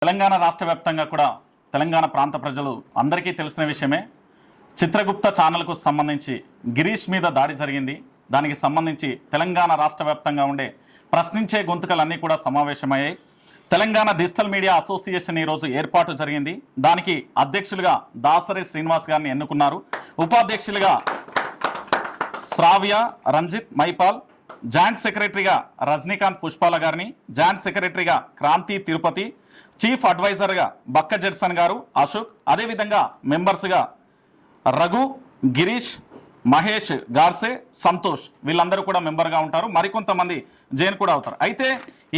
తెలంగాణ రాష్ట్ర వ్యాప్తంగా కూడా తెలంగాణ ప్రాంత ప్రజలు అందరికీ తెలిసిన విషయమే. చిత్రగుప్త ఛానల్కు సంబంధించి గిరీష్ మీద దాడి జరిగింది. దానికి సంబంధించి తెలంగాణ రాష్ట్ర వ్యాప్తంగా ఉండే ప్రశ్నించే గొంతుకలన్నీ కూడా సమావేశమయ్యాయి. తెలంగాణ డిజిటల్ మీడియా అసోసియేషన్ ఈరోజు ఏర్పాటు జరిగింది. దానికి అధ్యక్షులుగా దాసరి శ్రీనివాస్ గారిని ఎన్నుకున్నారు. ఉపాధ్యక్షులుగా శ్రావ్య, రంజిత్, మైపాల్, జాయింట్ సెక్రటరీగా రజనీకాంత్ పుష్పాల గారిని, జాయింట్ సెక్రటరీగా క్రాంతి తిరుపతి, చీఫ్ అడ్వైజర్గా బక్క జెడ్సన్ గారు, అశోక్, అదేవిధంగా మెంబర్స్గా రఘు, గిరీష్, మహేష్, గార్సే, సంతోష్ వీళ్ళందరూ కూడా మెంబర్గా ఉంటారు. మరికొంతమంది జైన్ కూడా అవుతారు. అయితే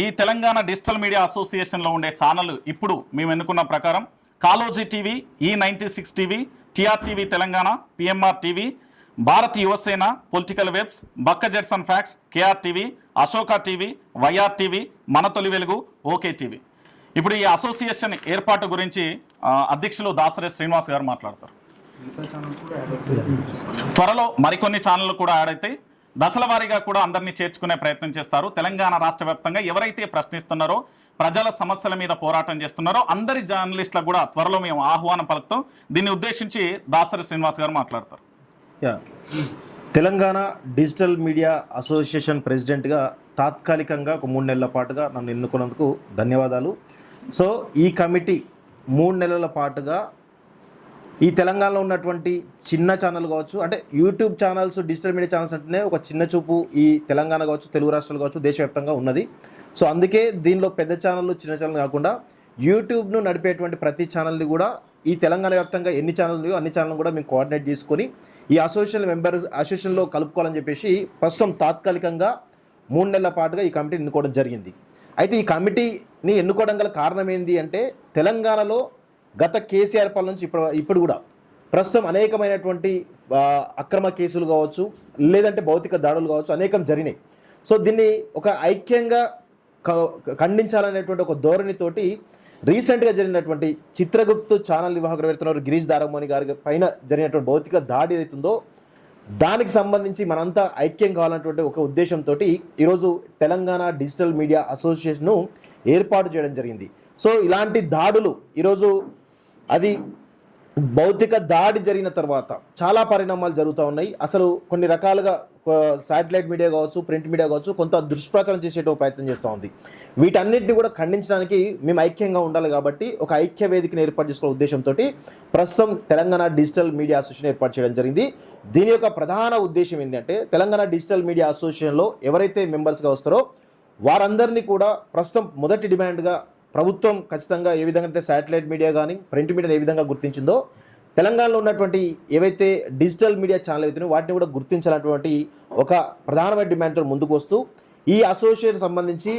ఈ తెలంగాణ డిజిటల్ మీడియా అసోసియేషన్లో ఉండే ఛానల్ ఇప్పుడు మేము ఎన్నుకున్న ప్రకారం Kaloji TV, E96 TV, TR TV Telangana, PMR TV, Bharat Yuvasena, political webs, Bakka Judson facts, KR TV, Ashoka TV, YR TV, మన తొలి వెలుగు, ఓకే టీవీ. ఇప్పుడు ఈ అసోసియేషన్ ఏర్పాటు గురించి అధ్యక్షులు దాసరి శ్రీనివాస్ గారు మాట్లాడతారు. త్వరలో మరికొన్ని ఛానళ్లు కూడా యాడ్ అయితే దశల వారీగా కూడా అందరినీ చేర్చుకునే ప్రయత్నం చేస్తారు. తెలంగాణ రాష్ట్ర వ్యాప్తంగా ఎవరైతే ప్రశ్నిస్తున్నారో, ప్రజల సమస్యల మీద పోరాటం చేస్తున్నారో అందరి జర్నలిస్టులకు కూడా త్వరలో మేము ఆహ్వానం పలుకుతాం. దీన్ని ఉద్దేశించి దాసరి శ్రీనివాస్ గారు మాట్లాడతారు. తెలంగాణ డిజిటల్ మీడియా అసోసియేషన్ ప్రెసిడెంట్గా తాత్కాలికంగా ఒక 3 నెలల పాటుగా నన్ను ఎన్నుకున్నందుకు ధన్యవాదాలు. సో ఈ కమిటీ 3 నెలల పాటుగా ఈ తెలంగాణలో ఉన్నటువంటి చిన్న ఛానల్ కావచ్చు, అంటే YouTube channels, digital media channels అంటేనే ఒక చిన్న చూపు ఈ తెలంగాణ కావచ్చు, తెలుగు రాష్ట్రాలు కావచ్చు, దేశవ్యాప్తంగా ఉన్నది. సో అందుకే దీనిలో పెద్ద ఛానళ్ళు, చిన్న ఛానల్ కాకుండా యూట్యూబ్ను నడిపేటువంటి ప్రతి ఛానల్ని కూడా ఈ తెలంగాణ వ్యాప్తంగా ఎన్ని ఛానల్ ఉన్నాయో అన్ని ఛానల్ కూడా మేము కోఆర్డినేట్ చేసుకొని ఈ అసోసియేషన్లో కలుపుకోవాలని చెప్పేసి ప్రస్తుతం తాత్కాలికంగా 3 నెలల పాటుగా ఈ కమిటీని ఎన్నుకోవడం జరిగింది. అయితే ఈ కమిటీని ఎన్నుకోవడం గల కారణం ఏంటి అంటే, తెలంగాణలో గత కేసీఆర్ పాలన నుంచి ఇప్పుడు కూడా ప్రస్తుతం అనేకమైనటువంటి అక్రమ కేసులు కావచ్చు, లేదంటే భౌతిక దాడులు కావచ్చు, అనేకం జరిగినాయి. సో దీన్ని ఒక ఐక్యంగా ఖండించాలనేటువంటి ఒక ధోరణితోటి రీసెంట్గా జరిగినటువంటి చిత్రగుప్తు ఛానల్ నిర్వాహకులు పెడుతున్నారు గిరీష్ దారమోని గారి పైన జరిగినటువంటి భౌతిక దాడి ఏదైతుందో దానికి సంబంధించి మనంతా ఐక్యం కావాలన్నటువంటి ఒక ఉద్దేశంతో ఈరోజు తెలంగాణ డిజిటల్ మీడియా అసోసియేషన్ను ఏర్పాటు చేయడం జరిగింది. సో ఇలాంటి దాడులు ఈరోజు అది భౌతిక దాడి జరిగిన తర్వాత చాలా పరిణామాలు జరుగుతూ ఉన్నాయి. అసలు కొన్ని రకాలుగా శాటిలైట్ మీడియా కావచ్చు, ప్రింట్ మీడియా కావచ్చు, కొంత దుష్ప్రచారం చేసేట ప్రయత్నం చేస్తూ ఉంది. వీటన్నిటిని కూడా ఖండించడానికి మేము ఐక్యంగా ఉండాలి కాబట్టి ఒక ఐక్య వేదికను ఏర్పాటు చేసుకునే ఉద్దేశంతో ప్రస్తుతం తెలంగాణ డిజిటల్ మీడియా అసోసియేషన్ ఏర్పాటు చేయడం జరిగింది. దీని యొక్క ప్రధాన ఉద్దేశం ఏంటంటే, తెలంగాణ డిజిటల్ మీడియా అసోసియేషన్లో ఎవరైతే మెంబర్స్గా వస్తారో వారందరినీ కూడా ప్రస్తుతం మొదటి డిమాండ్గా ప్రభుత్వం ఖచ్చితంగా ఏ విధంగా అయితే శాటిలైట్ మీడియా కానీ ప్రింట్ మీడియాని ఏ విధంగా గుర్తించిందో, తెలంగాణలో ఉన్నటువంటి ఏవైతే డిజిటల్ మీడియా ఛానల్ అవుతున్నాయో వాటిని కూడా గుర్తించాలన్నటువంటి ఒక ప్రధానమైన డిమాండ్తో ముందుకు వస్తూ ఈ అసోసియేషన్ సంబంధించి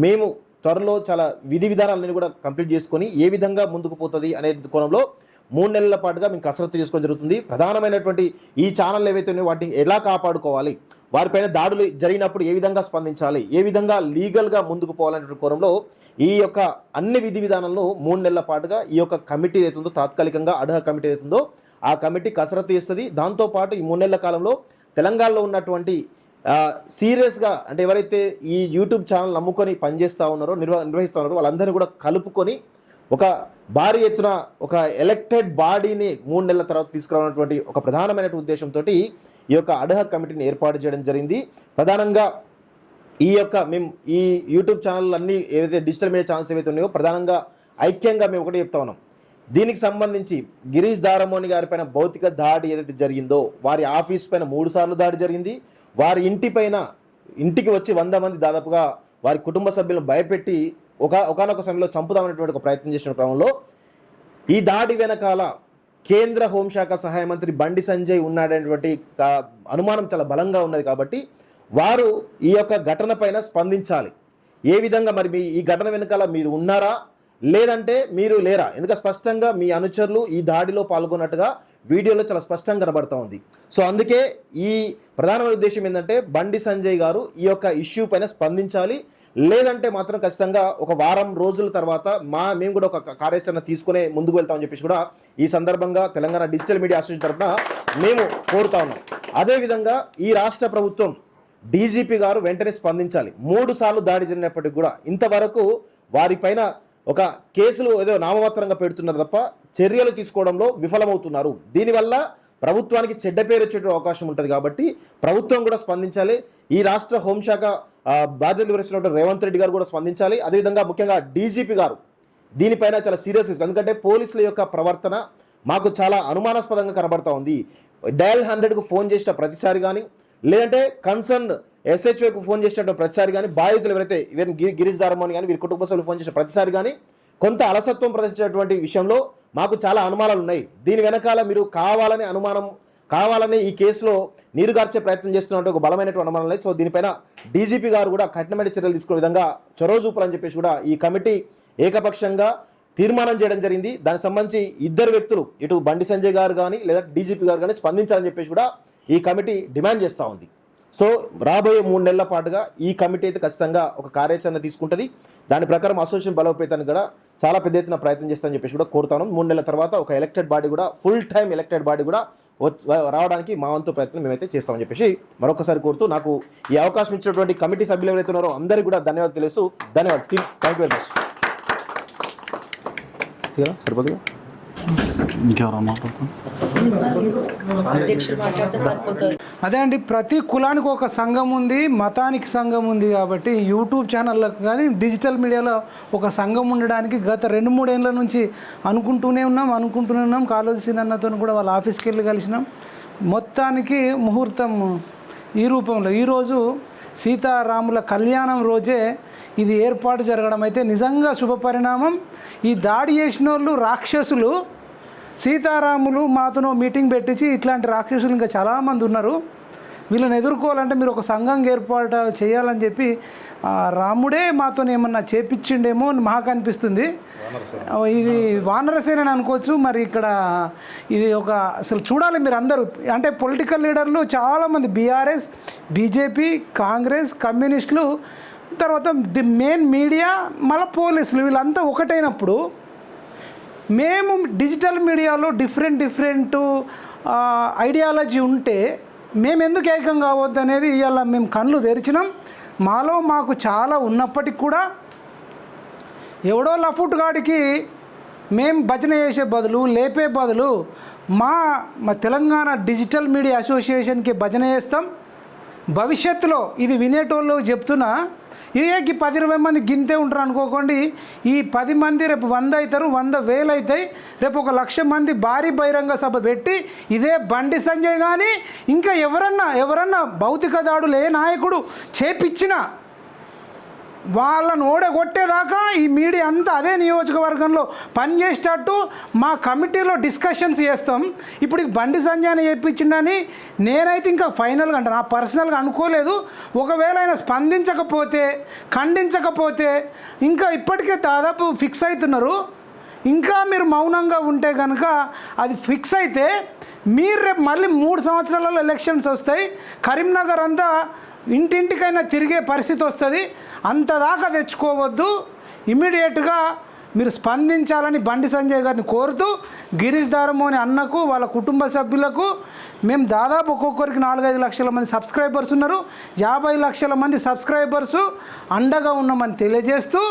మేము త్వరలో చాలా విధి విధానాలన్నీ కూడా కంప్లీట్ చేసుకొని ఏ విధంగా ముందుకు పోతుంది అనే కోణంలో 3 నెలల పాటుగా మేము కసరత్తు చేసుకోవడం జరుగుతుంది. ప్రధానమైనటువంటి ఈ ఛానల్ ఏవైతే ఉన్నాయో వాటిని ఎలా కాపాడుకోవాలి, వారిపైన దాడులు జరిగినప్పుడు ఏ విధంగా స్పందించాలి, ఏ విధంగా లీగల్గా ముందుకు పోవాలనే కోణంలో ఈ యొక్క అన్ని విధి విధానాలను 3 నెలల పాటుగా ఈ యొక్క కమిటీ ఏదైతుందో, తాత్కాలికంగా అడ్హ కమిటీ ఏదైతుందో ఆ కమిటీ కసరత్తు చేస్తుంది. దాంతోపాటు ఈ 3 నెలల కాలంలో తెలంగాణలో ఉన్నటువంటి సీరియస్గా అంటే ఎవరైతే ఈ యూట్యూబ్ ఛానల్ నమ్ముకొని పనిచేస్తూ ఉన్నారో, నిర్వహిస్తూ ఉన్నారో వాళ్ళందరినీ కూడా కలుపుకొని ఒక భారీ ఎత్తున ఒక ఎలక్టెడ్ బాడీని 3 నెలల తర్వాత తీసుకురావాలన్నటువంటి ఒక ప్రధానమైన ఉద్దేశంతో ఈ యొక్క అడ్హ కమిటీని ఏర్పాటు చేయడం జరిగింది. ప్రధానంగా మేము ఈ యూట్యూబ్ ఛానల్ అన్ని ఏవైతే డిజిటల్ మీడియా ఛానల్స్ ఏవైతే ఉన్నాయో ప్రధానంగా ఐక్యంగా మేము ఒకటి చెప్తా ఉన్నాం. దీనికి సంబంధించి గిరీష్ దారమోని గారి పైన భౌతిక దాడి ఏదైతే జరిగిందో, వారి ఆఫీస్ పైన 3 సార్లు దాడి జరిగింది. వారి ఇంటికి వచ్చి 100 మంది దాదాపుగా వారి కుటుంబ సభ్యులను భయపెట్టి ఒకనొక సమయంలో చంపుదామనేటువంటి ఒక ప్రయత్నం చేసిన క్రమంలో ఈ దాడి వెనకాల కేంద్ర హోంశాఖ సహాయ మంత్రి బండి సంజయ్ ఉన్నాడనేటువంటి అనుమానం చాలా బలంగా ఉన్నది. కాబట్టి వారు ఈ యొక్క ఘటన పైన స్పందించాలి. ఏ విధంగా మరి ఈ ఘటన వెనకాల మీరు ఉన్నారా లేదంటే మీరు లేరా? ఎందుకంటే స్పష్టంగా మీ అనుచరులు ఈ దాడిలో పాల్గొన్నట్టుగా వీడియోలో చాలా స్పష్టంగా కనబడుతూ ఉంది. సో అందుకే ఈ ప్రధానమైన ఉద్దేశం ఏంటంటే, బండి సంజయ్ గారు ఈ యొక్క ఇష్యూ పైన స్పందించాలి. లేదంటే మాత్రం ఖచ్చితంగా ఒక వారం రోజుల తర్వాత మేము కూడా ఒక కార్యాచరణ తీసుకునే ముందుకు వెళ్తామని చెప్పేసి కూడా ఈ సందర్భంగా తెలంగాణ డిజిటల్ మీడియా అసోసియేషన్ తరఫున మేము కోరుతా ఉన్నాం. అదేవిధంగా ఈ రాష్ట్ర ప్రభుత్వం డీజీపీ గారు వెంటనే స్పందించాలి. 3 సార్లు దాడి జరిగినప్పటికీ కూడా ఇంతవరకు వారిపైన ఒక కేసులు ఏదో నామమాత్రంగా పెడుతున్నారు తప్ప చర్యలు తీసుకోవడంలో విఫలమవుతున్నారు. దీనివల్ల ప్రభుత్వానికి చెడ్డ పేరు వచ్చే అవకాశం ఉంటుంది. కాబట్టి ప్రభుత్వం కూడా స్పందించాలి. ఈ రాష్ట్ర హోంశాఖ బాధ్యతలు నిర్వహిస్తున్నటువంటి రేవంత్ రెడ్డి గారు కూడా స్పందించాలి. అదేవిధంగా ముఖ్యంగా డీజీపీ గారు దీనిపైన చాలా సీరియస్, ఎందుకంటే పోలీసుల యొక్క ప్రవర్తన మాకు చాలా అనుమానాస్పదంగా కనబడతా ఉంది. డయల్ 100కు ఫోన్ చేసిన ప్రతిసారి కానీ, లేదంటే కన్సర్న్ SHOకు ఫోన్ చేసినటువంటి ప్రతిసారి కానీ, బాధితులు ఎవరైతే ఈవెన్ గిరీష్ దారమోని కానీ వీరి కుటుంబ సభ్యులు ఫోన్ చేసిన ప్రతిసారి కానీ కొంత అలసత్వం ప్రదర్శించినటువంటి విషయంలో మాకు చాలా అనుమానాలు ఉన్నాయి. దీని వెనకాల మీరు కావాలని ఈ కేసులో నీరుగార్చే ప్రయత్నం చేస్తున్నట్టు ఒక బలమైనటువంటి అనుమానాలు ఉన్నాయి. సో దీనిపైన డీజీపీ గారు కూడా కఠినమైన చర్యలు తీసుకునే విధంగా చొరవ చూపాలని చెప్పేసి కూడా ఈ కమిటీ ఏకపక్షంగా తీర్మానం చేయడం జరిగింది. దానికి సంబంధించి ఇద్దరు వ్యక్తులు, ఇటు బండి సంజయ్ గారు కానీ లేదా డీజీపీ గారు కానీ స్పందించాలని చెప్పేసి కూడా ఈ కమిటీ డిమాండ్ చేస్తూ ఉంది. సో రాబోయే 3 నెలల పాటుగా ఈ కమిటీ అయితే ఖచ్చితంగా ఒక కార్యాచరణ తీసుకుంటుంది. దాని ప్రకారం అసోసియేషన్ బలోపేతానికి కూడా చాలా పెద్ద ఎత్తున ప్రయత్నం చేస్తామని చెప్పేసి కూడా కోరుతాను. 3 నెలల తర్వాత ఒక ఎలక్టెడ్ బాడీ కూడా, ఫుల్ టైం ఎలక్టెడ్ బాడీ కూడా రావడానికి మా వంతు ప్రయత్నం మేమైతే చేస్తామని చెప్పేసి మరొకసారి కోరుతూ, నాకు ఈ అవకాశం ఇచ్చినటువంటి కమిటీ సభ్యులు ఎవరైతే ఉన్నారో అందరికీ కూడా ధన్యవాదాలు తెలుస్తూ, ధన్యవాదాలు. Thank you very much. సరిపోతుంది. అదే అండి, ప్రతి కులానికి ఒక సంఘం ఉంది, మతానికి సంఘం ఉంది. కాబట్టి యూట్యూబ్ ఛానళ్ళకు కానీ డిజిటల్ మీడియాలో ఒక సంఘం ఉండడానికి గత 2-3 ఏళ్ళ నుంచి అనుకుంటూనే ఉన్నాం. కాళోజీ సీనన్నతో కూడా వాళ్ళ ఆఫీస్కి వెళ్ళి కలిసినాం. మొత్తానికి ముహూర్తం ఈ రూపంలో ఈరోజు సీతారాముల కళ్యాణం రోజే ఇది ఏర్పాటు జరగడం అయితే నిజంగా శుభపరిణామం. ఈ దాడి చేసిన వాళ్ళు రాక్షసులు. సీతారాములు మాతోనో మీటింగ్ పెట్టించి ఇట్లాంటి రాక్షసులు ఇంకా చాలామంది ఉన్నారు. వీళ్ళని ఎదుర్కోవాలంటే మీరు ఒక సంఘం ఏర్పాటు చేయాలని చెప్పి రాముడే మాతో ఏమన్నా చేపించిండేమో అని మాకు అనిపిస్తుంది. ఇది వానరసేన అనుకోవచ్చు. మరి ఇక్కడ ఇది ఒక అసలు చూడాలి మీరు అందరూ, అంటే పొలిటికల్ లీడర్లు చాలామంది, బీఆర్ఎస్, బీజేపీ, కాంగ్రెస్, కమ్యూనిస్టులు, తర్వాత ది మెయిన్ మీడియా, మళ్ళీ పోలీసులు, వీళ్ళంతా ఒకటైనప్పుడు మేము డిజిటల్ మీడియాలో డిఫరెంట్ ఐడియాలజీ ఉంటే మేము ఎందుకు ఏకం కావద్దు అనేది ఇవాళ మేము కళ్ళు తెరిచినాం. మాలో మాకు చాలా ఉన్నప్పటికి కూడా ఎవడో లఫుట్ గాడికి మేము భజన చేసే బదులు, లేపే బదులు మా తెలంగాణ డిజిటల్ మీడియా అసోసియేషన్కి భజన చేస్తాం. భవిష్యత్తులో ఇది వినేటోళ్ళు చెప్తున్నా, ఇదేకి 10-20 మంది గింతే ఉంటారు అనుకోకండి. ఈ 10 మంది రేపు 100 అవుతారు, 100,000 అవుతాయి. రేపు 1,00,000 మంది భారీ బహిరంగ సభ పెట్టి ఇదే బండి సంజయ్ కానీ ఇంకా ఎవరన్నా భౌతిక దాడులు ఏ నాయకుడు చేపించినా వాళ్ళను ఓడగొట్టేదాకా ఈ మీడియా అంతా అదే నియోజకవర్గంలో పనిచేసేటట్టు మా కమిటీలో డిస్కషన్స్ చేస్తాం. ఇప్పుడు బండి సంజయ్ చేయించిండని నేనైతే ఇంకా ఫైనల్గా అంటే నా పర్సనల్గా అనుకోలేదు. ఒకవేళ ఆయన స్పందించకపోతే, ఖండించకపోతే ఇంకా ఇప్పటికే దాదాపు ఫిక్స్ అవుతున్నారు. ఇంకా మీరు మౌనంగా ఉంటే కనుక అది ఫిక్స్ అయితే మీరు రేపు మళ్ళీ 3 సంవత్సరాలలో ఎలక్షన్స్ వస్తాయి. కరీంనగర్ అంతా ఇంటింటికైనా తిరిగే పరిస్థితి వస్తుంది. అంతదాకా తెచ్చుకోవద్దు. ఇమీడియట్గా మీరు స్పందించాలని బండి సంజయ్ గారిని కోరుతూ, గిరీష్ దారమోని అన్నకు, వాళ్ళ కుటుంబ సభ్యులకు, మేము దాదాపు ఒక్కొక్కరికి 4-5 లక్షల మంది సబ్స్క్రైబర్స్ ఉన్నారు. 50 లక్షల మంది సబ్స్క్రైబర్సు అండగా ఉన్నామని తెలియజేస్తూ,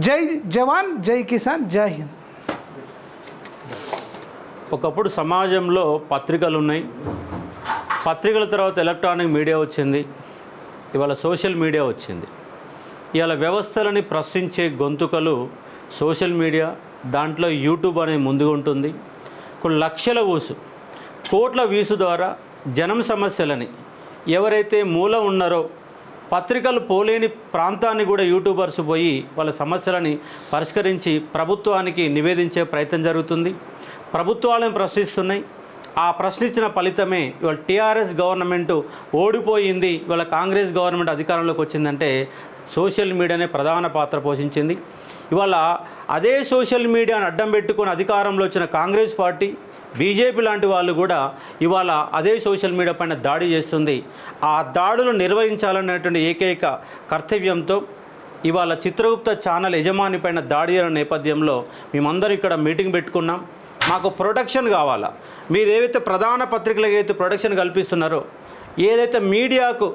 జై జవాన్, జై కిసాన్, జై హింద్. ఒకప్పుడు సమాజంలో పత్రికలు ఉన్నాయి. పత్రికల తర్వాత ఎలక్ట్రానిక్ మీడియా వచ్చింది. ఇవాళ సోషల్ మీడియా వచ్చింది. ఇవాళ వ్యవస్థలని ప్రశ్నించే గొంతుకలు సోషల్ మీడియా, దాంట్లో యూట్యూబ్ అనేది ముందుగా ఉంటుంది. కొన్ని లక్షల ఊసు, కోట్ల వీసు ద్వారా జనం సమస్యలని ఎవరైతే మూల ఉన్నారో, పత్రికలు పోలేని ప్రాంతాన్ని కూడా యూట్యూబర్స్ పోయి వాళ్ళ సమస్యలని పరిష్కరించి ప్రభుత్వానికి నివేదించే ప్రయత్నం జరుగుతుంది. ప్రభుత్వాలను ప్రశ్నిస్తున్నాయి. ఆ ప్రశ్నించిన ఫలితమే ఇవాళ టీఆర్ఎస్ గవర్నమెంట్ ఓడిపోయింది, ఇవాళ కాంగ్రెస్ గవర్నమెంట్ అధికారంలోకి వచ్చిందంటే సోషల్ మీడియానే ప్రధాన పాత్ర పోషించింది. ఇవాళ అదే సోషల్ మీడియాను అడ్డం పెట్టుకొని అధికారంలో వచ్చిన కాంగ్రెస్ పార్టీ, బీజేపీ లాంటి వాళ్ళు కూడా ఇవాళ అదే సోషల్ మీడియా పైన దాడి చేస్తుంది. ఆ దాడులు నిర్వహించాలనేటువంటి ఏకైక కర్తవ్యంతో ఇవాళ చిత్రగుప్త ఛానల్ యజమాని పైన దాడి అయిన నేపథ్యంలో మేమందరం ఇక్కడ మీటింగ్ పెట్టుకున్నాం. మాకు ప్రొటెక్షన్ కావాలా. మీరు ఏవైతే ప్రధాన పత్రికలకు అయితే ప్రొటెక్షన్ కల్పిస్తున్నారో, ఏదైతే మీడియాకు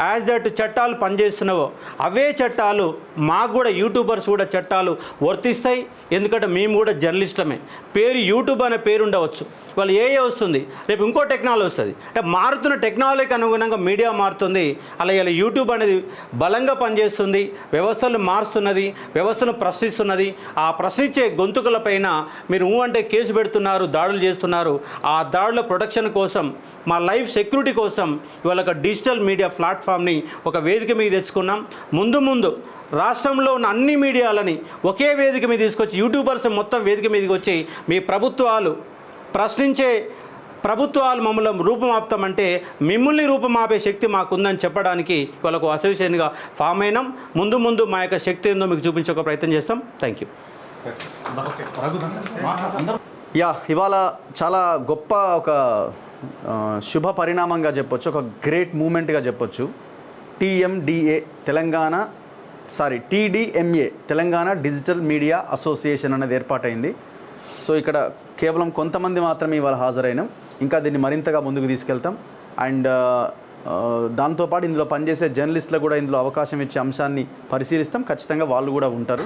యాజ్ దట్ చట్టాలు పనిచేస్తున్నావో అవే చట్టాలు మాకు కూడా యూట్యూబర్స్ కూడా చట్టాలు వర్తిస్తాయి. ఎందుకంటే మేము కూడా జర్నలిస్టమే. పేరు యూట్యూబ్ అనే పేరు ఉండవచ్చు, వాళ్ళు ఏ వస్తుంది, రేపు ఇంకో టెక్నాలజీ వస్తుంది. అంటే మారుతున్న టెక్నాలజీకి అనుగుణంగా మీడియా మారుతుంది. అలా ఇలా యూట్యూబ్ అనేది బలంగా పనిచేస్తుంది, వ్యవస్థలు మారుస్తున్నది, వ్యవస్థను ప్రశ్నిస్తున్నది. ఆ ప్రశ్నించే గొంతుకలపైన మీరు అంటే కేసు పెడుతున్నారు, దాడులు చేస్తున్నారు. ఆ దాడుల ప్రొటెక్షన్ కోసం, మా లైఫ్ సెక్యూరిటీ కోసం ఇవాళ ఒక డిజిటల్ మీడియా ప్లాట్ఫామ్ని ఒక వేదిక మీద తెచ్చుకున్నాం. ముందు రాష్ట్రంలో ఉన్న అన్ని మీడియాలని ఒకే వేదిక మీద తీసుకొచ్చి యూట్యూబర్స్ మొత్తం వేదిక మీదకి వచ్చి మీ ప్రశ్నించే ప్రభుత్వాలు మమ్మల్ని రూపమాపుతామంటే మిమ్మల్ని రూపమాపే శక్తి మాకుందని చెప్పడానికి వాళ్ళకు అసోసియేషన్గా ఫామ్ అయినాం. ముందు మా యొక్క శక్తి ఏందో మీకు చూపించే ఒక ప్రయత్నం చేస్తాం. Thank you. ఇవాళ చాలా గొప్ప ఒక శుభ పరిణామంగా చెప్పొచ్చు, ఒక గ్రేట్ మూమెంట్గా చెప్పొచ్చు. TDMA Telangana digital media association అనేది ఏర్పాటైంది. సో ఇక్కడ కేవలం కొంతమంది మాత్రమే ఇవాళ హాజరైనాం. ఇంకా దీన్ని మరింతగా ముందుకు తీసుకెళ్తాం. అండ్ దాంతోపాటు ఇందులో పనిచేసే జర్నలిస్టులకు కూడా ఇందులో అవకాశం ఇచ్చే అంశాన్ని పరిశీలిస్తాం. ఖచ్చితంగా వాళ్ళు కూడా ఉంటారు.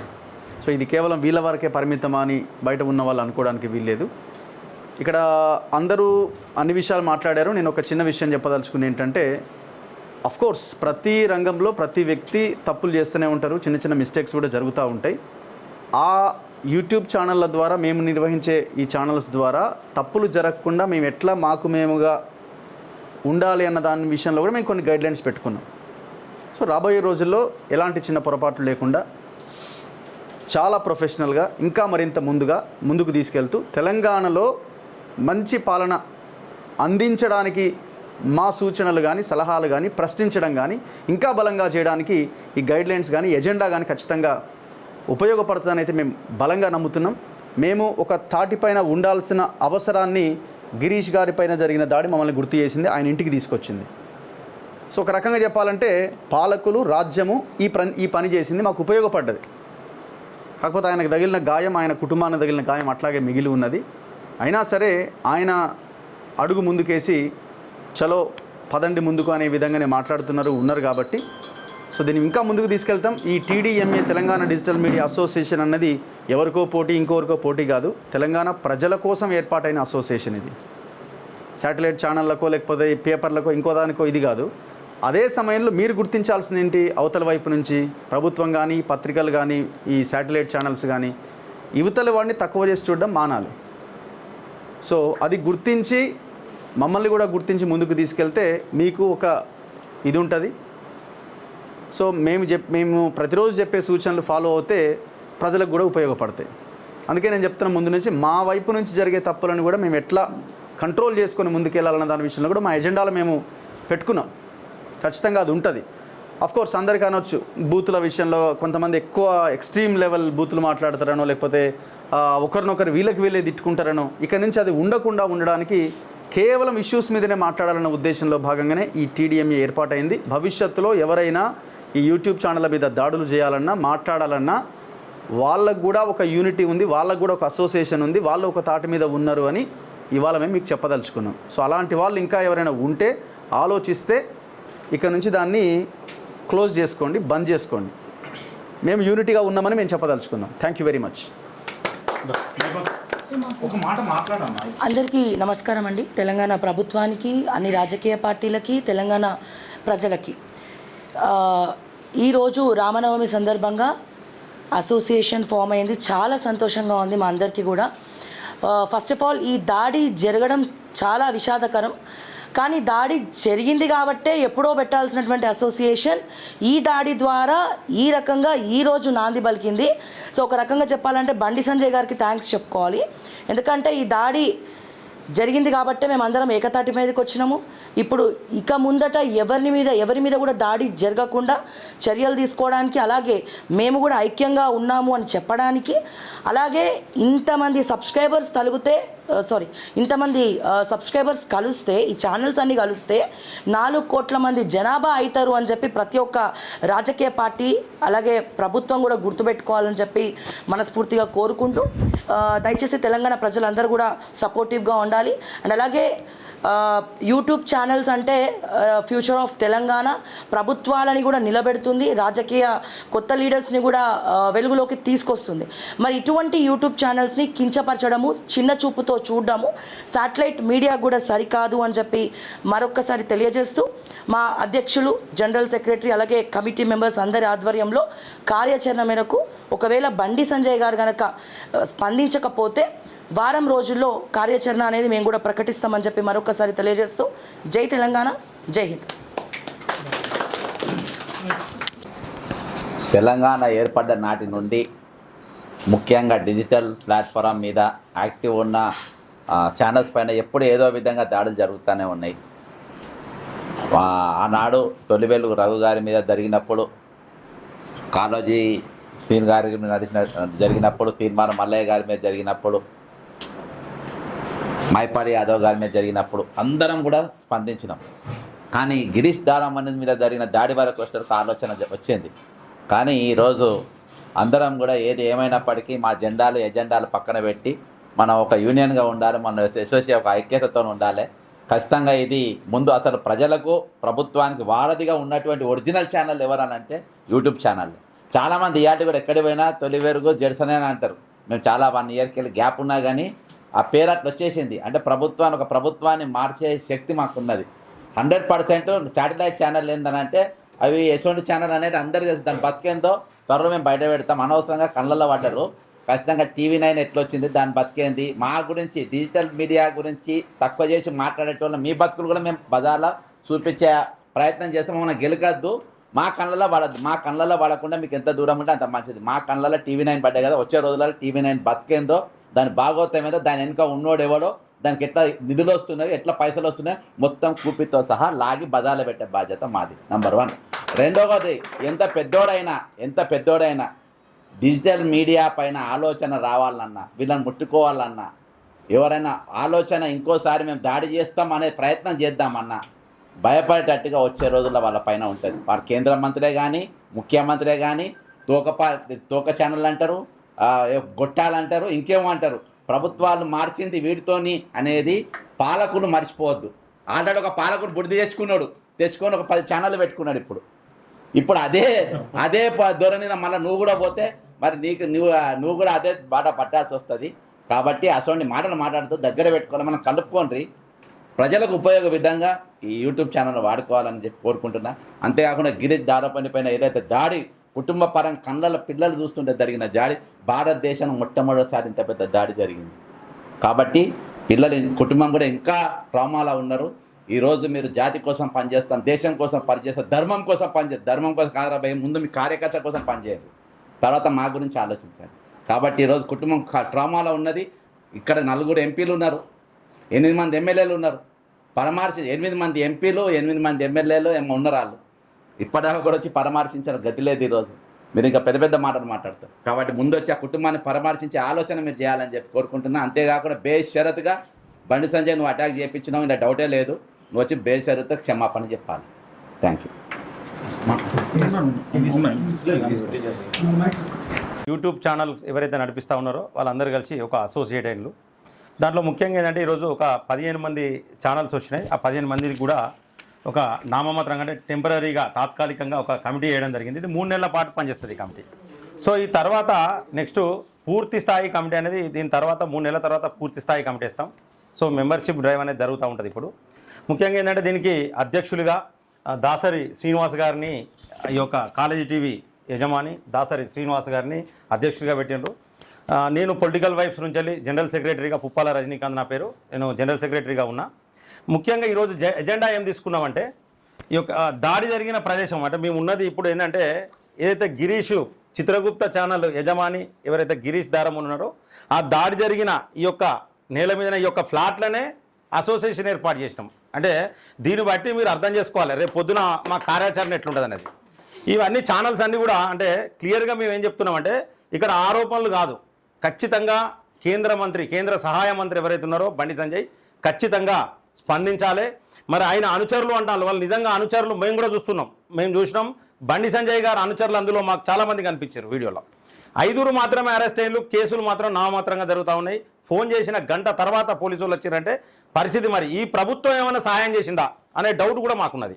సో ఇది కేవలం వీళ్ళ వరకే పరిమితమా అని బయట ఉన్న వాళ్ళు అనుకోవడానికి వీల్లేదు. ఇక్కడ అందరూ అన్ని విషయాలు మాట్లాడారు. నేను ఒక చిన్న విషయం చెప్పదలుచుకుని ఏంటంటే, అఫ్కోర్స్ ప్రతి రంగంలో ప్రతి వ్యక్తి తప్పులు చేస్తూనే ఉంటారు, చిన్న మిస్టేక్స్ కూడా జరుగుతూ ఉంటాయి. ఆ యూట్యూబ్ ఛానళ్ళ ద్వారా, మేము నిర్వహించే ఈ ఛానల్స్ ద్వారా తప్పులు జరగకుండా మేము ఎట్లా మేముగా ఉండాలి అన్న దాని విషయంలో కూడా మేము కొన్ని గైడ్లైన్స్ పెట్టుకున్నాం. సో రాబోయే రోజుల్లో ఎలాంటి చిన్న పొరపాట్లు లేకుండా చాలా ప్రొఫెషనల్గా ఇంకా మరింత ముందుకు తీసుకెళ్తూ తెలంగాణలో మంచి పాలన అందించడానికి మా సూచనలు కానీ, సలహాలు కానీ, ప్రశ్నించడం కానీ ఇంకా బలంగా చేయడానికి ఈ గైడ్లైన్స్ కానీ, ఎజెండా కానీ ఖచ్చితంగా ఉపయోగపడుతుందని అయితే మేము బలంగా నమ్ముతున్నాం. మేము ఒక తాటిపైన ఉండాల్సిన అవసరాన్ని గిరీష్ గారి పైన జరిగిన దాడి మమ్మల్ని గుర్తు చేసింది, ఆయన ఇంటికి తీసుకొచ్చింది. సో ఒక రకంగా చెప్పాలంటే పాలకులు, రాజ్యము ఈ పని చేసింది, మాకు ఉపయోగపడ్డది. కాకపోతే ఆయనకు తగిలిన గాయం, ఆయన కుటుంబానికి తగిలిన గాయం అట్లాగే మిగిలి ఉన్నది. అయినా సరే ఆయన అడుగు ముందుకేసి చలో పదండి ముందుకు అనే విధంగానే ఉన్నారు కాబట్టి సో దీన్ని ఇంకా ముందుకు తీసుకెళ్తాం. ఈ TDMA Telangana digital media association అన్నది ఎవరికో పోటీ, ఇంకొకరికో పోటీ కాదు. తెలంగాణ ప్రజల కోసం ఏర్పాటైన అసోసియేషన్ ఇది. శాటిలైట్ ఛానళ్ళకో లేకపోతే పేపర్లకో ఇంకో దానికో ఇది కాదు. అదే సమయంలో మీరు గుర్తించాల్సింది ఏంటి, అవతల వైపు నుంచి ప్రభుత్వం కానీ, పత్రికలు కానీ, ఈ శాటిలైట్ ఛానల్స్ కానీ యువతల వాడిని తక్కువ చేసి చూడడం మానాలి. సో అది గుర్తించి మమ్మల్ని కూడా గుర్తించి ముందుకు తీసుకెళ్తే మీకు ఒక ఇది ఉంటుంది. సో మేము ప్రతిరోజు చెప్పే సూచనలు ఫాలో అవుతే ప్రజలకు కూడా ఉపయోగపడతాయి. అందుకే నేను చెప్తున్న ముందు నుంచి మా వైపు నుంచి జరిగే తప్పులను కూడా మేము ఎట్లా కంట్రోల్ చేసుకొని ముందుకెళ్ళాలన్న దాని విషయంలో కూడా మా ఎజెండాలో మేము పెట్టుకున్నాం. ఖచ్చితంగా అది ఉంటుంది. అఫ్కోర్స్ అందరికీ అనొచ్చు, బూతుల విషయంలో కొంతమంది ఎక్కువ ఎక్స్ట్రీమ్ లెవెల్ బూతులు మాట్లాడతారనో లేకపోతే ఒకరినొకరు వీళ్ళే తిట్టుకుంటారనో. ఇక నుంచి అది ఉండడానికి కేవలం ఇష్యూస్ మీదనే మాట్లాడాలన్న ఉద్దేశంలో భాగంగానే ఈ TDMA ఏర్పాటైంది. భవిష్యత్తులో ఎవరైనా ఈ యూట్యూబ్ ఛానళ్ళ మీద దాడులు చేయాలన్నా, మాట్లాడాలన్నా వాళ్ళకు కూడా ఒక యూనిటీ ఉంది, వాళ్ళకు కూడా ఒక అసోసియేషన్ ఉంది, వాళ్ళు ఒక తాటి మీద ఉన్నారు అని ఇవాళ మేము మీకు చెప్పదలుచుకున్నాం. సో అలాంటి వాళ్ళు ఇంకా ఎవరైనా ఉంటే ఆలోచిస్తే ఇక నుంచి దాన్ని క్లోజ్ చేసుకోండి, బంద్ చేసుకోండి. మేము యూనిటీగా ఉన్నామని మేము చెప్పదలుచుకున్నాం. Thank you very much. అందరికీ నమస్కారం అండి. తెలంగాణ ప్రభుత్వానికి, అన్ని రాజకీయ పార్టీలకి, తెలంగాణ ప్రజలకి ఈరోజు రామనవమి సందర్భంగా అసోసియేషన్ ఫామ్ అయింది. చాలా సంతోషంగా ఉంది మా అందరికీ కూడా. ఫస్ట్ ఆఫ్ ఆల్ ఈ దాడి జరగడం చాలా విషాదకరం. కానీ దాడి జరిగింది కాబట్టే ఎప్పుడో పెట్టాల్సినటువంటి అసోసియేషన్ ఈ దాడి ద్వారా ఈ రకంగా ఈరోజు నాంది పలికింది. సో ఒక రకంగా చెప్పాలంటే బండి సంజయ్ గారికి థ్యాంక్స్ చెప్పుకోవాలి. ఎందుకంటే ఈ దాడి జరిగింది కాబట్టే మేము అందరం ఏకతాటి మీదకి వచ్చినాము. ఇప్పుడు ఇక ముందట ఎవరి మీద కూడా దాడి జరగకుండా చర్యలు తీసుకోవడానికి, అలాగే మేము కూడా ఐక్యంగా ఉన్నాము అని చెప్పడానికి, అలాగే ఇంతమంది సబ్స్క్రైబర్స్ కలిస్తే ఈ ఛానల్స్ అన్నీ కలిస్తే 4 కోట్ల మంది జనాభా అవుతారు అని చెప్పి ప్రతి ఒక్క రాజకీయ పార్టీ అలాగే ప్రభుత్వం కూడా గుర్తుపెట్టుకోవాలని చెప్పి మనస్ఫూర్తిగా కోరుకుంటూ దయచేసి తెలంగాణ ప్రజలందరూ కూడా సపోర్టివ్గా ఉండాలి. అండ్ అలాగే యూట్యూబ్ ఛానల్స్ అంటే ఫ్యూచర్ ఆఫ్ తెలంగాణ, ప్రభుత్వాలని కూడా నిలబెడుతుంది, రాజకీయ కొత్త లీడర్స్ని కూడా వెలుగులోకి తీసుకొస్తుంది. మరి ఇటువంటి యూట్యూబ్ ఛానల్స్ని కించపరచడము, చిన్న చూపుతో చూడడము శాటిలైట్ మీడియా కూడా సరికాదు అని చెప్పి మరొక్కసారి తెలియజేస్తూ మా అధ్యక్షులు, జనరల్ సెక్రటరీ, అలాగే కమిటీ మెంబర్స్ అందరి ఆధ్వర్యంలో కార్యాచరణ మేరకు ఒకవేళ బండి సంజయ్ గారు కనుక స్పందించకపోతే వారం రోజుల్లో కార్యాచరణ అనేది మేము కూడా ప్రకటిస్తామని చెప్పి మరొకసారి తెలియజేస్తూ జై తెలంగాణ, జై హింద్. తెలంగాణ ఏర్పడ్డ నాటి నుండి ముఖ్యంగా డిజిటల్ ప్లాట్ఫామ్ మీద యాక్టివ్ ఉన్న ఛానల్స్ పైన ఎప్పుడు ఏదో విధంగా దాడులు జరుగుతూనే ఉన్నాయి. ఆనాడు తొలి వెలుగు రఘు గారి మీద జరిగినప్పుడు, కాళోజీ సీన్ గారి జరిగినప్పుడు, తీర్మానం మల్లయ్య గారి మీద జరిగినప్పుడు, మైపాడి యాదవ్ గారి మీద జరిగినప్పుడు అందరం కూడా స్పందించినాం. కానీ గిరీష్ దారామణి మీద జరిగిన దాడి వరకు వచ్చేసరికి ఆలోచన వచ్చింది. కానీ ఈరోజు అందరం కూడా ఏది ఏమైనప్పటికీ మా ఎజెండాలు పక్కన పెట్టి మనం ఒక యూనియన్గా ఉండాలి, మన అసోసియేషన్ ఒక ఐక్యతతో ఉండాలి. ఖచ్చితంగా ఇది ముందు అసలు ప్రజలకు, ప్రభుత్వానికి వారధిగా ఉన్నటువంటి ఒరిజినల్ ఛానల్ ఎవరనంటే యూట్యూబ్ ఛానల్. చాలామంది ఇయాటి కూడా ఎక్కడికి పోయినా తొలి వెలుగు జెర్సనే అని అంటారు. మేము చాలా 1 ఇయర్కి వెళ్ళి గ్యాప్ ఉన్నా కానీ ఆ పేరు అట్లా వచ్చేసింది. అంటే ఒక ప్రభుత్వాన్ని మార్చే శక్తి మాకున్నది. 100% శాటిలైట్ ఛానల్ ఏందనంటే అవి ఎటువంటి ఛానల్ అనేది అందరికీ తెలుసు. దాని బతికేందో త్వరలో మేము బయట పెడతాం. అనవసరంగా కళ్ళల్లో పడ్డారు. ఖచ్చితంగా TV9 ఎట్లా వచ్చింది, దాని బతికేంది, మా గురించి డిజిటల్ మీడియా గురించి తక్కువ చేసి మాట్లాడేటోళ్ళం మీ బతుకులు కూడా మేము బజార్లో చూపించే ప్రయత్నం చేస్తాం. మనం గెలకద్దు, మా కళ్ళలో పడద్దు. మా కళ్ళలో పడకుండా మీకు ఎంత దూరం ఉంటే అంత మంచిది. మా కళ్ళలో TV9 పడ్డాయి కదా, వచ్చే రోజులలో TV9 బతికేందో, దాని భాగోత్తమేదో, దాని వెనుక ఉన్నోడు ఎవడో, దానికి ఎట్లా నిధులు వస్తున్నాయి, ఎట్లా పైసలు వస్తున్నాయి మొత్తం కూపితో సహా లాగి బజార్లో పెట్టే బాధ్యత మాది. నెంబర్ 1. రెండవది, ఎంత పెద్దోడైనా డిజిటల్ మీడియా పైన ఆలోచన రావాలన్నా, వీళ్ళని ముట్టుకోవాలన్నా, ఎవరైనా ఆలోచన ఇంకోసారి మేము దాడి చేస్తాం అనే ప్రయత్నం చేద్దామన్నా భయపడేటట్టుగా వచ్చే రోజుల్లో వాళ్ళ పైన ఉంటుంది. వారు కేంద్ర మంత్రే కానీ, ముఖ్యమంత్రే కానీ తోక ఛానల్ అంటారు, గొట్టాలంటారు, ఇంకేమంటారు. ప్రభుత్వాలు మార్చింది వీటితోని అనేది పాలకులు మర్చిపోవద్దు. ఆల్రెడీ ఒక పాలకుడు బుడిది తెచ్చుకొని ఒక 10 ఛానళ్ళు పెట్టుకున్నాడు. ఇప్పుడు అదే ధోరణి మళ్ళీ నువ్వు కూడా పోతే మరి నువ్వు కూడా అదే బాట పట్టాల్సి వస్తుంది. కాబట్టి అటువంటి మాటలు మాట్లాడుతూ దగ్గర పెట్టుకోవాలి, మనం కలుపుకోండి. ప్రజలకు ఉపయోగ విధంగా ఈ యూట్యూబ్ ఛానల్ వాడుకోవాలని చెప్పి కోరుకుంటున్నా. అంతేకాకుండా గిరీష్ దారపని పైన ఏదైతే దాడి, కుటుంబ పరంగా కళ్ళ పిల్లలు చూస్తుంటే జరిగిన దాడి, భారతదేశం మొట్టమొదటిసారి ఇంత పెద్ద దాడి జరిగింది. కాబట్టి కుటుంబం కూడా ఇంకా ట్రామాలో ఉన్నారు. ఈరోజు మీరు జాతి కోసం పనిచేస్తాం, దేశం కోసం పనిచేస్తాం, ధర్మం కోసం పనిచేస్తారు. ధర్మం కోసం కాదరాబాయ్, ముందు మీ కార్యకర్త కోసం పనిచేయాలి, తర్వాత మా గురించి ఆలోచించాలి. కాబట్టి ఈరోజు కుటుంబం ట్రామాలో ఉన్నది. ఇక్కడ 4 ఎంపీలు ఉన్నారు, 8 మంది ఎమ్మెల్యేలు ఉన్నారు. 8 మంది ఎంపీలు, 8 మంది ఎమ్మెల్యేలు ఉన్నారు. వాళ్ళు ఇప్పటిదాకా కూడా వచ్చి పరామర్శించిన గతి లేదు. ఈరోజు మీరు ఇంకా పెద్ద మాటలు మాట్లాడతారు. కాబట్టి ముందు వచ్చి ఆ కుటుంబాన్ని పరామర్శించే ఆలోచన మీరు చేయాలని చెప్పి కోరుకుంటున్నా. అంతేకాకుండా బేషరతుగా బండి సంజయ్ నువ్వు అటాక్ చేయించినావు, ఇలా డౌటే లేదు. నువ్వు వచ్చి బేషరతుగా క్షమాపణ చెప్పాలి. Thank you. యూట్యూబ్ ఛానల్స్ ఎవరైతే నడిపిస్తూ ఉన్నారో వాళ్ళందరూ కలిసి ఒక అసోసియేట్ అయినలు. దాంట్లో ముఖ్యంగా ఏంటంటే ఈరోజు ఒక 15 మంది ఛానల్స్ వచ్చినాయి. ఆ 15 మందికి కూడా ఒక నామమాత్రంగా అంటే టెంపరీగా తాత్కాలికంగా ఒక కమిటీ వేయడం జరిగింది. ఇది 3 నెలల పాటు పనిచేస్తుంది ఈ కమిటీ. సో ఈ తర్వాత నెక్స్ట్ పూర్తి స్థాయి కమిటీ అనేది, దీని తర్వాత 3 నెలల తర్వాత పూర్తి స్థాయి కమిటీ ఇస్తాం. సో మెంబర్షిప్ డ్రైవ్ అనేది జరుగుతూ ఉంటుంది. ఇప్పుడు ముఖ్యంగా ఏంటంటే దీనికి అధ్యక్షులుగా దాసరి శ్రీనివాస్ గారిని, ఈ యొక్క కాలేజీ టీవీ యజమాని దాసరి శ్రీనివాస్ గారిని అధ్యక్షుడిగా పెట్టిండ్రు. నేను పొలిటికల్ వైబ్స్ నుంచి వెళ్ళి జనరల్ సెక్రటరీగా, పుప్పాల రజనీకాంత్ నా పేరు, నేను జనరల్ సెక్రటరీగా ఉన్నా. ముఖ్యంగా ఈరోజు ఎజెండా ఏం తీసుకున్నామంటే, ఈ యొక్క దాడి జరిగిన ప్రదేశం అంటే మేము ఉన్నది ఇప్పుడు ఏంటంటే, ఏదైతే గిరీష్ చిత్రగుప్త ఛానల్ యజమాని ఎవరైతే గిరీష్ దారం ఉన్నారో, ఆ దాడి జరిగిన ఈ యొక్క నేల మీద ఈ యొక్క ఫ్లాట్లనే అసోసియేషన్ ఏర్పాటు చేసినాం. అంటే దీన్ని బట్టి మీరు అర్థం చేసుకోవాలి, రేపు పొద్దున మా కార్యాచరణ ఎట్లుంటుంది అనేది. ఇవన్నీ ఛానల్స్ అన్నీ కూడా అంటే క్లియర్గా మేము ఏం చెప్తున్నామంటే, ఇక్కడ ఆరోపణలు కాదు, ఖచ్చితంగా కేంద్ర సహాయ మంత్రి ఎవరైతే ఉన్నారో బండి సంజయ్ ఖచ్చితంగా స్పందించాలి. మరి ఆయన అనుచరులు అంటారు, వాళ్ళు నిజంగా అనుచరులు మేము కూడా మేము చూసినాం. బండి సంజయ్ గారు అనుచరులు అందులో మాకు చాలామంది కనిపించారు వీడియోలో. 5 మాత్రమే అరెస్ట్ అయ్యారు. కేసులు మాత్రం నామమాత్రంగా జరుగుతూ ఉన్నాయి. ఫోన్ చేసిన గంట తర్వాత పోలీసు వాళ్ళు వచ్చారంటే పరిస్థితి మరి ఈ ప్రభుత్వం ఏమైనా సహాయం చేసిందా అనే డౌట్ కూడా మాకున్నది.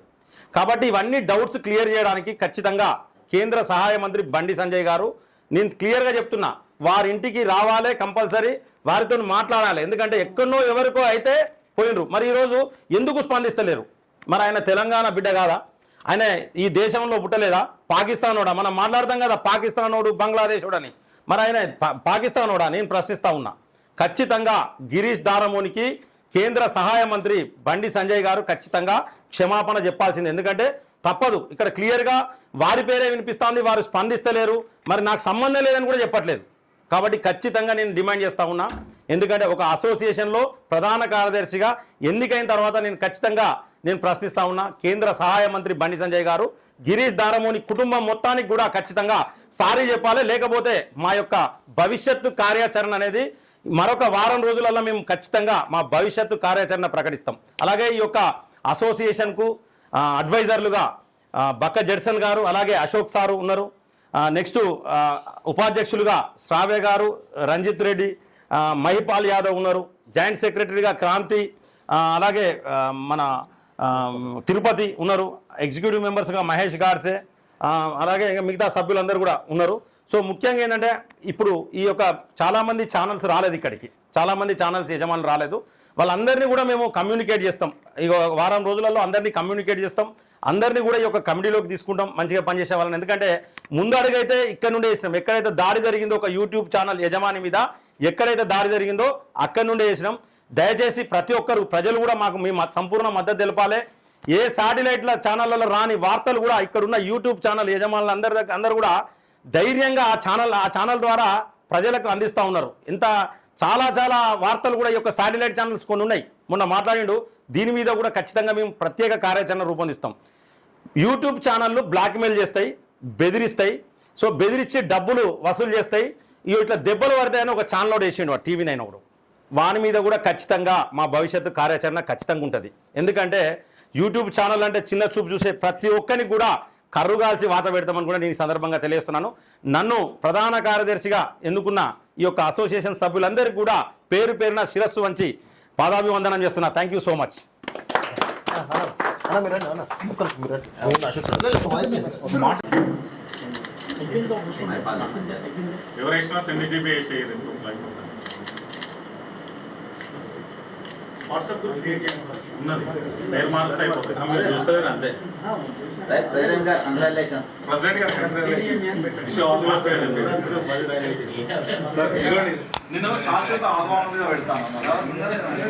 కాబట్టి ఇవన్నీ డౌట్స్ క్లియర్ చేయడానికి ఖచ్చితంగా కేంద్ర సహాయ మంత్రి బండి సంజయ్ గారు, నేను క్లియర్గా చెప్తున్నా, వారింటికి రావాలే, కంపల్సరీ వారితో మాట్లాడాలి. ఎందుకంటే ఎక్కడో ఎవరికో అయితే పోయినరు, మరి ఈరోజు ఎందుకు స్పందిస్తలేరు? మరి ఆయన తెలంగాణ బిడ్డ కాదా? ఆయన ఈ దేశంలో పుట్టలేదా? పాకిస్తానోడా? మనం మాట్లాడతాం కదా పాకిస్తానోడు బంగ్లాదేశోడు అని, మరి ఆయన పాకిస్తానోడా? నేను ప్రశ్నిస్తా ఉన్నా. ఖచ్చితంగా గిరీష్ దారమోనికి కేంద్ర సహాయ మంత్రి బండి సంజయ్ గారు ఖచ్చితంగా క్షమాపణ చెప్పాల్సింది. ఎందుకంటే తప్పదు, ఇక్కడ క్లియర్గా వారి పేరే వినిపిస్తుంది, వారు స్పందిస్తలేరు, మరి నాకు సంబంధం లేదని కూడా చెప్పట్లేదు. కాబట్టి ఖచ్చితంగా నేను డిమాండ్ చేస్తా ఉన్నా. ఎందుకంటే ఒక అసోసియేషన్లో ప్రధాన కార్యదర్శిగా ఎన్నికైన తర్వాత నేను ప్రశ్నిస్తా ఉన్నా. కేంద్ర సహాయ మంత్రి బండి సంజయ్ గారు గిరీష్ దారమోని కుటుంబం మొత్తానికి కూడా ఖచ్చితంగా సారీ చెప్పాలి. లేకపోతే మా యొక్క భవిష్యత్తు కార్యాచరణ అనేది మరొక వారం రోజులలో మేము ఖచ్చితంగా మా భవిష్యత్తు కార్యాచరణ ప్రకటిస్తాం. అలాగే ఈ యొక్క అసోసియేషన్కు అడ్వైజర్లుగా బక్క జడ్సన్ గారు, అలాగే అశోక్ సారు ఉన్నారు. నెక్స్ట్ ఉపాధ్యక్షులుగా శ్రావ్య గారు, రంజిత్ రెడ్డి, మహిపాల్ యాదవ్ ఉన్నారు. జాయింట్ సెక్రటరీగా క్రాంతి, అలాగే మన తిరుపతి ఉన్నారు. ఎగ్జిక్యూటివ్ మెంబర్స్గా మహేష్ గాడ్సే, అలాగే మిగతా సభ్యులందరూ కూడా ఉన్నారు. సో ముఖ్యంగా ఏంటంటే ఇప్పుడు ఈ యొక్క చాలామంది ఛానల్స్ రాలేదు, ఇక్కడికి చాలామంది ఛానల్స్ యజమానులు రాలేదు. వాళ్ళందరినీ కూడా మేము కమ్యూనికేట్ చేస్తాం. ఇక వారం రోజులలో అందరినీ కమ్యూనికేట్ చేస్తాం, అందరినీ కూడా ఈ యొక్క కమిటీలోకి తీసుకుంటాం, మంచిగా పనిచేసే వాళ్ళని. ఎందుకంటే ముందు అడుగైతే ఇక్కడ నుండే చేసినాం. ఎక్కడైతే దాడి జరిగిందో ఒక యూట్యూబ్ ఛానల్ యజమాని మీద ఎక్కడైతే దాడి జరిగిందో అక్కడి నుండే చేసినాం. దయచేసి ప్రతి ఒక్కరు ప్రజలు కూడా మాకు మీ సంపూర్ణ మద్దతు తెలపాలి. ఏ శాటిలైట్ల ఛానళ్ళలో రాని వార్తలు కూడా ఇక్కడున్న యూట్యూబ్ ఛానల్ యజమానులు అందరూ కూడా ధైర్యంగా ఆ ఛానల్ ద్వారా ప్రజలకు అందిస్తూ ఉన్నారు. చాలా వార్తలు కూడా ఈ యొక్క శాటిలైట్ ఛానల్స్ కొన్ని ఉన్నాయి, మొన్న మాట్లాడిండు. దీని మీద కూడా ఖచ్చితంగా మేము ప్రత్యేక కార్యాచరణ రూపొందిస్తాం. యూట్యూబ్ ఛానళ్ళు బ్లాక్మెయిల్ చేస్తాయి, బెదిరిస్తాయి. సో బెదిరించి డబ్బులు వసూలు చేస్తాయి. ఇట్లా దెబ్బలు పడతాయని ఒక ఛానల్ ఒకటి వేసిండు, TV 9 ఒకడు. వాని మీద కూడా ఖచ్చితంగా మా భవిష్యత్తు కార్యాచరణ ఖచ్చితంగా ఉంటుంది. ఎందుకంటే యూట్యూబ్ ఛానల్ అంటే చిన్న చూపు చూసే ప్రతి ఒక్కరికి కూడా కర్రుగాల్చి వాత పెడతామని కూడా నేను ఈ సందర్భంగా తెలియజేస్తున్నాను. నన్ను ప్రధాన కార్యదర్శిగా ఎన్నుకున్న ఈ యొక్క అసోసియేషన్ సభ్యులందరికీ కూడా పేరు పేరున శిరస్సు వంచి పాదాభివందనం చేస్తున్నా. Thank you so much. WhatsApp group create ఉన్నది, పేరు మారుస్తే అయిపోతుంది. అంతే ప్రెసిడెంట్ గారు కంగ్రాచులేషన్స్. నిన్న శాశ్వత ఆహ్వానం మీద పెడతాను.